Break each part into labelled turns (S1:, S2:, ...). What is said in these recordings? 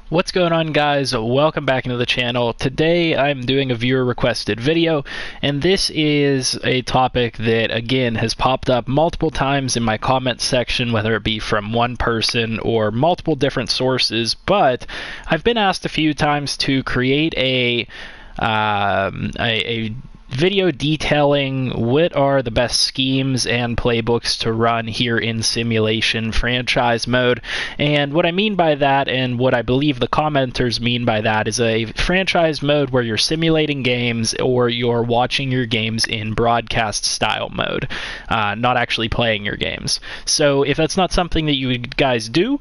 S1: What's going on, guys? Welcome back into the channel. Today I'm doing a viewer requested video, and this is a topic that again has popped up multiple times in my comments section, whether it be from one person or multiple different sources. But I've been asked a few times to create a video detailing what are the best schemes and playbooks to run here in simulation franchise mode. And what I mean by that, and what I believe the commenters mean by that, is a franchise mode where you're simulating games or you're watching your games in broadcast style mode, not actually playing your games. So if that's not something that you guys do,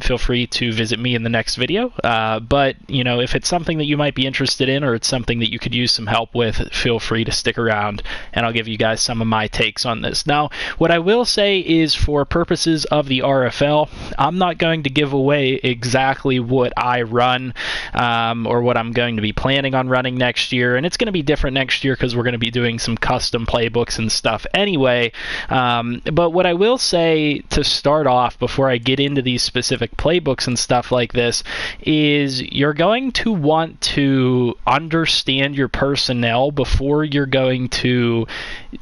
S1: feel free to visit me in the next video. But you know, if it's something that you might be interested in, or it's something that you could use some help with, feel free to stick around and I'll give you guys some of my takes on this. Now, what I will say is, for purposes of the RFL, I'm not going to give away exactly what I run or what I'm going to be planning on running next year, and it's going to be different next year because we're going to be doing some custom playbooks and stuff anyway. But what I will say to start off, before I get into these specific playbooks and stuff like this, is you're going to want to understand your personnel before you're going to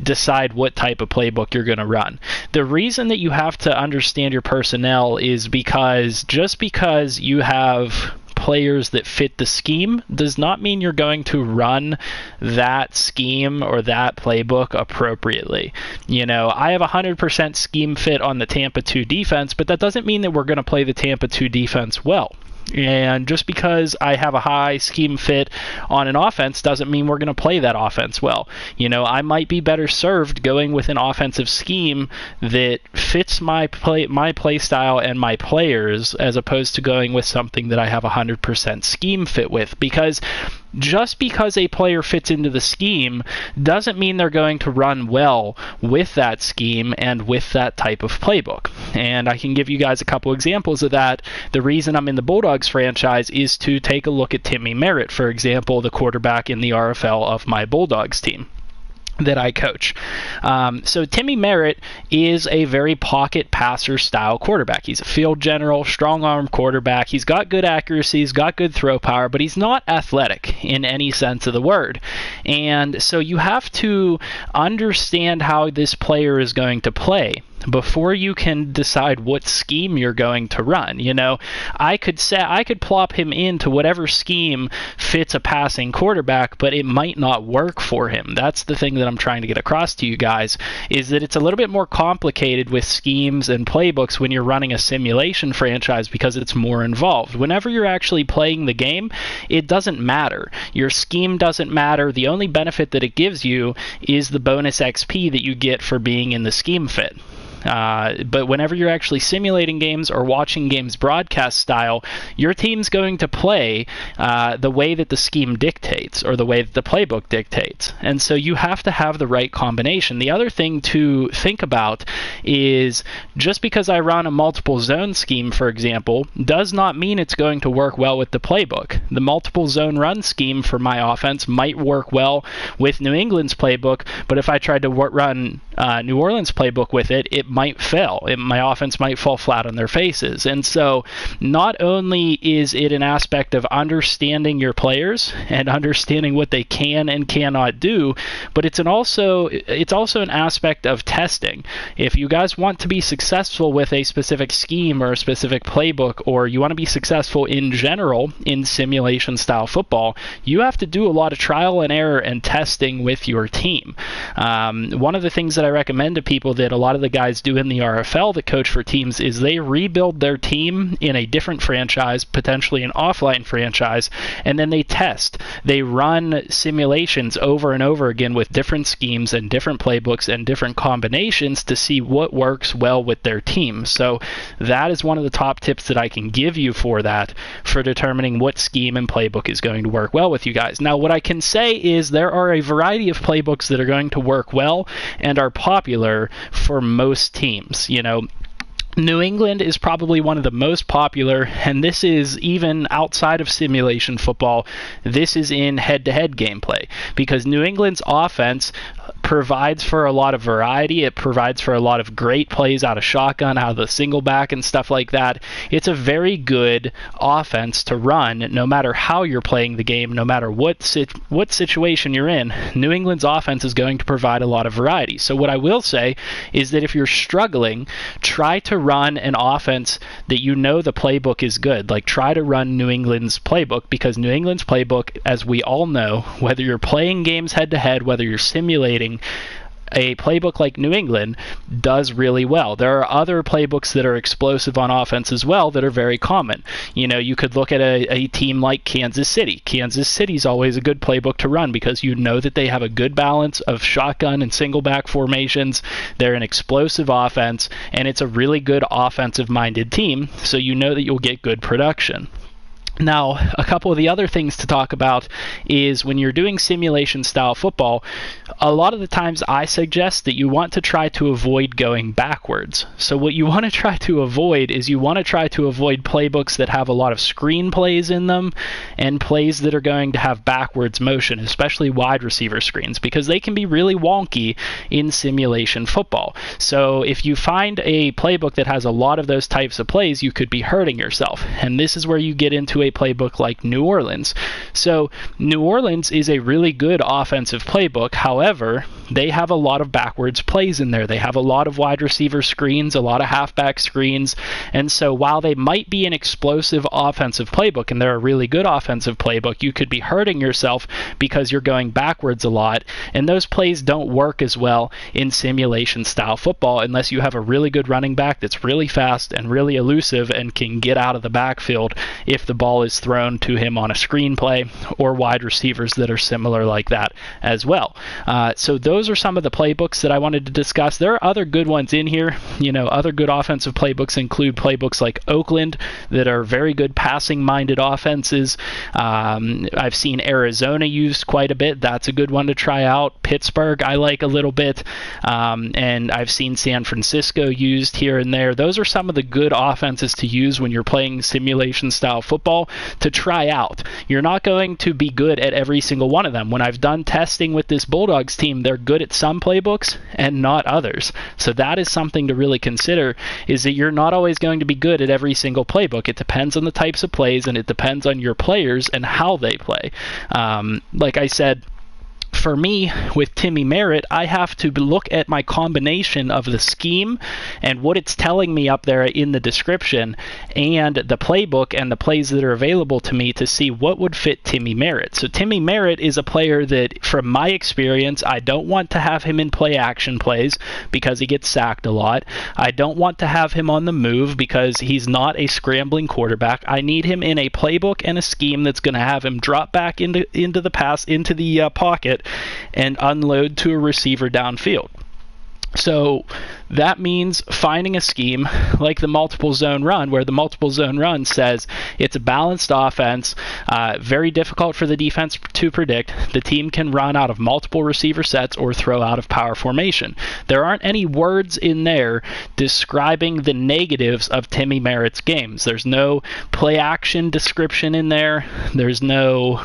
S1: decide what type of playbook you're going to run. The reason that you have to understand your personnel is because just because you have players that fit the scheme does not mean you're going to run that scheme or that playbook appropriately. You know, I have 100% scheme fit on the Tampa 2 defense, but that doesn't mean that we're going to play the Tampa 2 defense well. And just because I have a high scheme fit on an offense doesn't mean we're going to play that offense well. You know, I might be better served going with an offensive scheme that fits my play style and my players, as opposed to going with something that I have 100% scheme fit with. Because just because a player fits into the scheme doesn't mean they're going to run well with that scheme and with that type of playbook. And I can give you guys a couple examples of that. The reason I'm in the Bulldogs franchise is to take a look at Timmy Merritt, for example, the quarterback in the RFL of my Bulldogs team that I coach. So Timmy Merritt is a very pocket passer style quarterback. He's a field general, strong arm quarterback. He's got good accuracy, he's got good throw power, but he's not athletic in any sense of the word. And so you have to understand how this player is going to play before you can decide what scheme you're going to run. You know, I could plop him into whatever scheme fits a passing quarterback, but it might not work for him. That's the thing that I'm trying to get across to you guys, is that it's a little bit more complicated with schemes and playbooks when you're running a simulation franchise, because it's more involved. Whenever you're actually playing the game, it doesn't matter. Your scheme doesn't matter. The only benefit that it gives you is the bonus XP that you get for being in the scheme fit. But whenever you're actually simulating games or watching games broadcast style, your team's going to play the way that the scheme dictates, or the way that the playbook dictates. And so you have to have the right combination. The other thing to think about is, just because I run a multiple zone scheme, for example, does not mean it's going to work well with the playbook. The multiple zone run scheme for my offense might work well with New England's playbook, but if I tried to run New Orleans playbook with it, it might fail. My offense might fall flat on their faces. And so not only is it an aspect of understanding your players and understanding what they can and cannot do, but it's also an aspect of testing. If you guys want to be successful with a specific scheme or a specific playbook, or you want to be successful in general in simulation style football, you have to do a lot of trial and error and testing with your team. One of the things that I recommend to people that a lot of the guys do in the RFL that coach for teams is they rebuild their team in a different franchise, potentially an offline franchise, and then they test. They run simulations over and over again with different schemes and different playbooks and different combinations to see what works well with their team. So that is one of the top tips that I can give you for that, for determining what scheme and playbook is going to work well with you guys. Now, what I can say is there are a variety of playbooks that are going to work well and are popular for most teams. You know, New England is probably one of the most popular, and this is even outside of simulation football. This is in head-to-head gameplay, because New England's offense provides for a lot of variety. It provides for a lot of great plays out of shotgun, out of the single back and stuff like that. It's a very good offense to run no matter how you're playing the game, no matter what situation you're in. New England's offense is going to provide a lot of variety. So what I will say is that if you're struggling, try to run an offense that you know the playbook is good. Like, try to run New England's playbook, because New England's playbook, as we all know, whether you're playing games head-to-head, whether you're simulating, a playbook like New England does really well. There are other playbooks that are explosive on offense as well that are very common. You could look at a team like Kansas City. Kansas City's always a good playbook to run because you know that they have a good balance of shotgun and single back formations. They're an explosive offense, and it's a really good offensive-minded team, so you know that you'll get good production. Now, a couple of the other things to talk about is when you're doing simulation-style football, a lot of the times I suggest that you want to try to avoid going backwards. So what you want to try to avoid is you want to try to avoid playbooks that have a lot of screen plays in them and plays that are going to have backwards motion, especially wide receiver screens, because they can be really wonky in simulation football. So if you find a playbook that has a lot of those types of plays, you could be hurting yourself. And this is where you get into a playbook like New Orleans. So New Orleans is a really good offensive playbook. However, they have a lot of backwards plays in there. They have a lot of wide receiver screens, a lot of halfback screens. And so while they might be an explosive offensive playbook, and they're a really good offensive playbook, you could be hurting yourself because you're going backwards a lot. And those plays don't work as well in simulation style football unless you have a really good running back that's really fast and really elusive and can get out of the backfield if the ball is thrown to him on a screenplay, or wide receivers that are similar like that as well. So those are some of the playbooks that I wanted to discuss. There are other good ones in here. Other good offensive playbooks include playbooks like Oakland that are very good passing-minded offenses. I've seen Arizona used quite a bit. That's a good one to try out. Pittsburgh I like a little bit. And I've seen San Francisco used here and there. Those are some of the good offenses to use when you're playing simulation-style football to try out. You're not going to be good at every single one of them. When I've done testing with this Bulldogs team, they're good at some playbooks and not others. So that is something to really consider, is that you're not always going to be good at every single playbook. It depends on the types of plays, and it depends on your players and how they play. Like I said, for me, with Timmy Merritt, I have to look at my combination of the scheme and what it's telling me up there in the description and the playbook and the plays that are available to me to see what would fit Timmy Merritt. So Timmy Merritt is a player that, from my experience, I don't want to have him in play action plays because he gets sacked a lot. I don't want to have him on the move because he's not a scrambling quarterback. I need him in a playbook and a scheme that's going to have him drop back into the pocket and unload to a receiver downfield. So that means finding a scheme like the multiple zone run, where the multiple zone run says it's a balanced offense, very difficult for the defense to predict. The team can run out of multiple receiver sets or throw out of power formation. There aren't any words in there describing the negatives of Timmy Merritt's games. There's no play action description in there. There's no,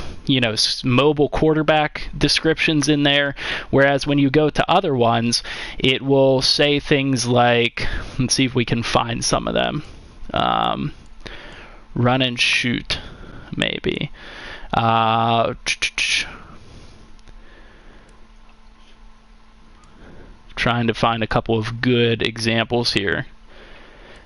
S1: mobile quarterback descriptions in there. Whereas when you go to other ones, it will say things like, let's see if we can find some of them. Run and shoot, maybe. Trying to find a couple of good examples here.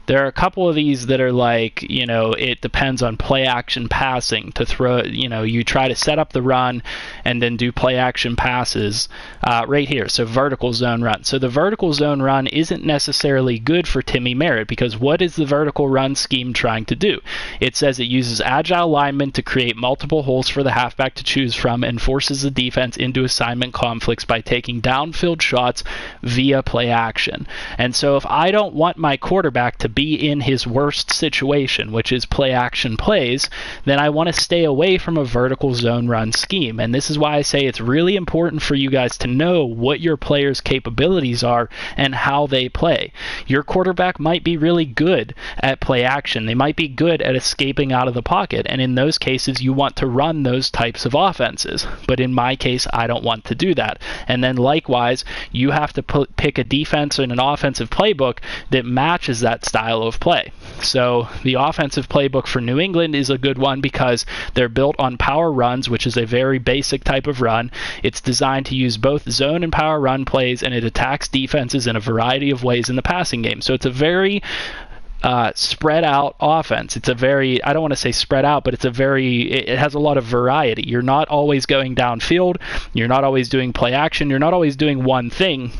S1: There are a couple of these that are like, it depends on play action passing to throw, you try to set up the run and then do play action passes right here. So vertical zone run. So the vertical zone run isn't necessarily good for Timmy Merritt, because what is the vertical run scheme trying to do? It says it uses agile linemen to create multiple holes for the halfback to choose from and forces the defense into assignment conflicts by taking downfield shots via play action. And so if I don't want my quarterback to be in his worst situation, which is play action plays, then I want to stay away from a vertical zone run scheme. And this is why I say it's really important for you guys to know what your players' capabilities are and how they play. Your quarterback might be really good at play action. They might be good at escaping out of the pocket. And in those cases, you want to run those types of offenses. But in my case, I don't want to do that. And then likewise, you have to pick a defense and an offensive playbook that matches that style of play. So the offensive playbook for New England is a good one because they're built on power runs, which is a very basic type of run. It's designed to use both zone and power run plays, and it attacks defenses in a variety of ways in the passing game. So it's a very spread out offense. It's a very, I don't want to say spread out, but it has a lot of variety. You're not always going downfield. You're not always doing play action. You're not always doing one thing.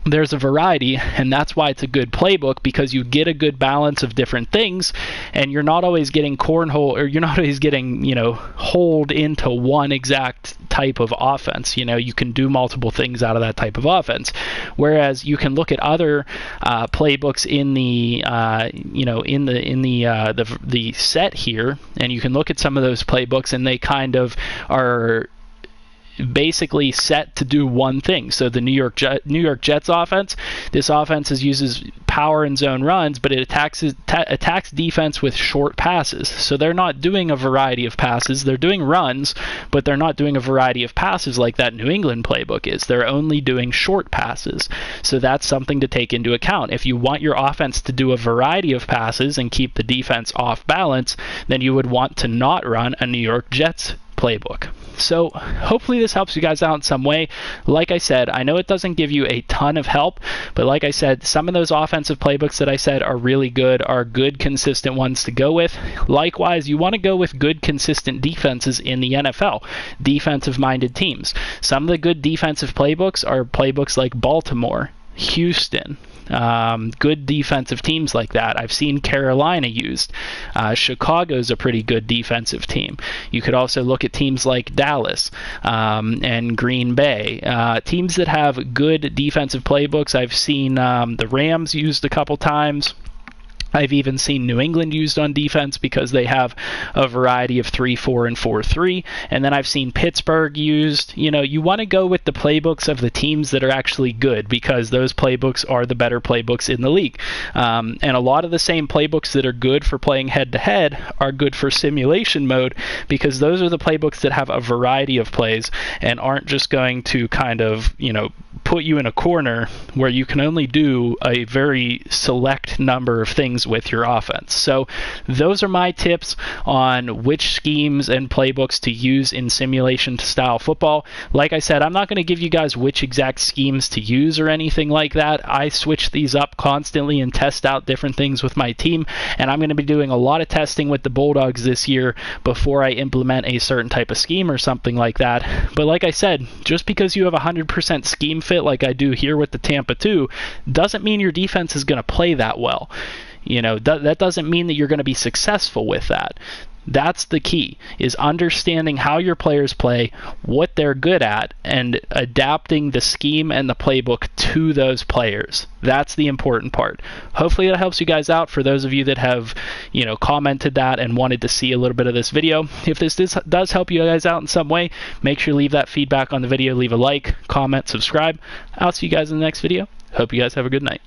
S1: There's a variety, and that's why it's a good playbook, because you get a good balance of different things, and you're not always getting cornhole, or you're not always getting, holed into one exact type of offense. You can do multiple things out of that type of offense. Whereas you can look at other playbooks in the the set here, and you can look at some of those playbooks, and they kind of are basically set to do one thing. So the New York Jets offense, this offense uses power and zone runs, but it attacks defense with short passes. So they're not doing a variety of passes. They're doing runs, but they're not doing a variety of passes like that New England playbook is. They're only doing short passes. So that's something to take into account. If you want your offense to do a variety of passes and keep the defense off balance, then you would want to not run a New York Jets playbook. So hopefully this helps you guys out in some way. Like I said, I know it doesn't give you a ton of help, but like I said, some of those offensive playbooks that I said are really good, are good, consistent ones to go with. Likewise, you want to go with good, consistent defenses in the NFL, defensive-minded teams. Some of the good defensive playbooks are playbooks like Baltimore, Houston, good defensive teams like that. I've seen Carolina used. Chicago's a pretty good defensive team. You could also look at teams like Dallas and Green Bay. Teams that have good defensive playbooks. I've seen the Rams used a couple times. I've even seen New England used on defense because they have a variety of 3-4 and 4-3. And then I've seen Pittsburgh used. You want to go with the playbooks of the teams that are actually good, because those playbooks are the better playbooks in the league. And a lot of the same playbooks that are good for playing head-to-head are good for simulation mode, because those are the playbooks that have a variety of plays and aren't just going to kind of, put you in a corner where you can only do a very select number of things with your offense. So those are my tips on which schemes and playbooks to use in simulation style football. Like I said, I'm not going to give you guys which exact schemes to use or anything like that. I switch these up constantly and test out different things with my team, and I'm going to be doing a lot of testing with the Bulldogs this year before I implement a certain type of scheme or something like that. But like I said, just because you have 100% scheme fit like I do here with the Tampa 2 doesn't mean your defense is going to play that well. That doesn't mean that you're going to be successful with that. That's the key, is understanding how your players play, what they're good at, and adapting the scheme and the playbook to those players. That's the important part. Hopefully that helps you guys out. For those of you that have, commented that and wanted to see a little bit of this video, if this does help you guys out in some way, make sure you leave that feedback on the video. Leave a like, comment, subscribe. I'll see you guys in the next video. Hope you guys have a good night.